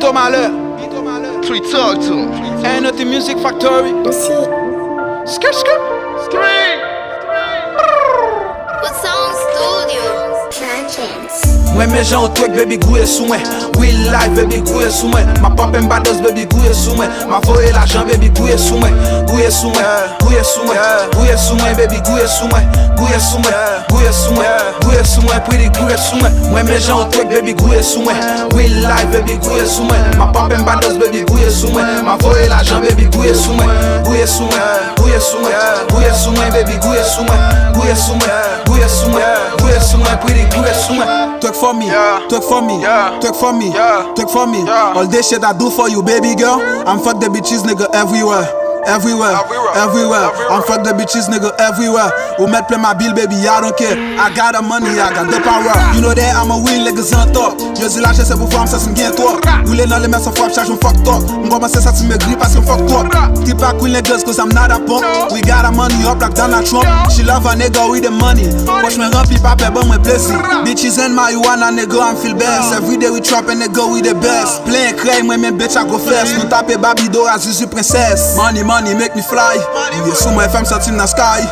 Bito Malheur. Free talk to him. And at the Music Factory. Skirt, skirt. What's on studio? Mwen men jan ou twek baby gouye sou mwen. We life baby gouye sou mwen. Ma pop en bados baby gouye sou mwen. Ma voye l'argent baby gouye sou mwen. Gouye sou mwen, gouye sou mwen. Gouye sou mwen baby gouye sou mwen. Gouye sou mwen, gouye sou mwen. Gouye sou mwen, pretty gouye sou mwen. Mwen men jan ou twek baby gouye sou mwen. We life baby gouye sou mwen. Ma pop en bados baby gouye sou mwen. Ma voye l'argent baby gouye sou mwen. Gouye sou mwen, gouye sou mwen. Gouye sou mwen baby gouye sou mwen. Gouye sou mwen, gouye sou mwen. Gouye sou mwen, pretty gouye sou mwen. Twerk for me, twerk for me, twerk for me, twerk for me. Yeah. All this shit I do for you, baby girl. I'm fuck the bitches, nigga, everywhere. Everywhere. I'm fuck the bitches, nigga, everywhere. Who met play my bill, baby, I don't care. I got the money, I got the power. You know that I'm a win, niggas on top. Je dis là, j'essaie pour faire ça, c'est gain toi. Roulez dans les mains sans frappe, charge un fuck top. M'commence ça, tu me grilles parce que fuck top. Keep back with niggas, cause I'm not a punk. We got our money up like Donald Trump. She love a nigga with the money. Watch me rempli, papa, bon, me blessing. Bitches and marijuana, nigga, I'm feel best. Every day we trap and nigga, we the best. Plein crème, moi, mes bitch, I go first. Nous taper Babido, Azuzu, princesse. Money, make me fly. You sous my femme sorti dans sky.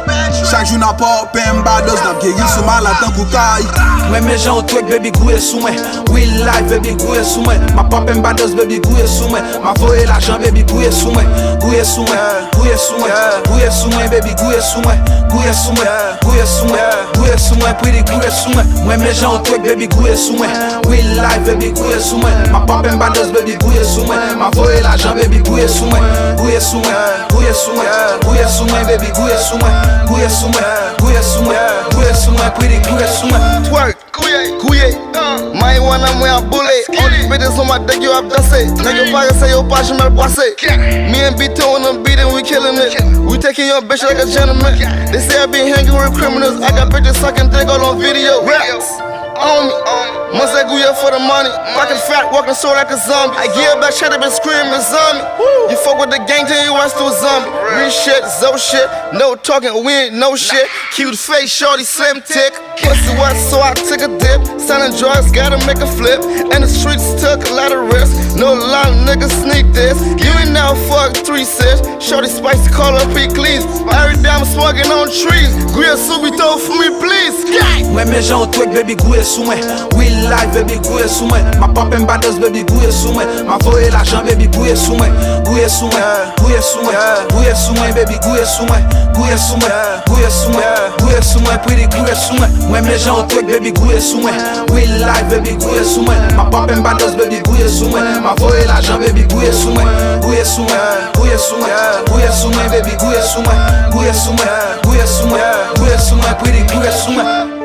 Chaque jour n'a pas peine bados n'a guéri sous mal à temps koukai. Mwen men jan ou twek baby gouye sou mwen. We life baby gouye sou mwen. Ma pop en bados baby gouye sou mwen. Ma voye l'argent baby gouye sou mwen. Gouye sou mwen, gouye sou mwen. Gouye sou mwen baby gouye sou mwen. Gouye sou mwen, gouye sou mwen. Gouye sou mwen, pretty gouye sou mwen. Mwen men jan ou twek baby gouye sou mwen. We life baby gouye sou mwen. Ma pop en bados baby gouye sou mwen. Ma voye l'argent baby gouye sou mwen. Gouye sou mwen, gouye sou mwen. Gouye sou mwen baby gouye sou mwen. Gouye sou mwen, gouye sou mwen. Gouye sou mwen, pretty gouye sou mwen. Twerk, couillé, marijuana mwen a boule. All these bitches on my dick, yo ap danse. Nigga pas say yo pas j'aime le boisser. Me and B2 on the beat and we killing it. We taking your bitch like a gentleman. They say I be hanging with criminals. I got bitches sucking dick all on video. Raps on me. Must I go here for the money? Fucking fat, walking so like a zombie. I give back shit, I been screaming zombie. You fuck with the gang till you watch to a zombie. Real shit, zo shit, no talking, we ain't no shit. Cute face, shorty, slim tick. Pussy wet, so I took a dip. Selling drugs, gotta make a flip. And the streets took a lot of risks. No lot of niggas sneak this. You ain't now fuck 3-6. Shorty spicy, call up P-Cleans. Every day I'm smoking on trees. Grill subito for me, please. Mwen men jan ou twek baby gouye sou mwen. We life baby gouye sou mwen. Ma pop en bados baby gouye sou mwen. Ma voye l'argent baby gouye sou mwen. Gouye sou mwen, gouye sou mwen. Gouye sou mwen baby gouye sou mwen. Gouye sou mwen, gouye sou mwen. Gouye sou mwen, pretty gouye sou mwen. Mwen men jan ou twek baby gouye sou mwen. We life baby gouye sou mwen. Ma pop en bados baby gouye sou mwen. Ma voye l'argent baby gouye sou mwen. Gouye sou mwen, gouye sou mwen. Gouye sou mwen baby gouye sou mwen. Gouye sou mwen, gouye sou mwen. Gouye sou mwen, pretty gouye sou mwen.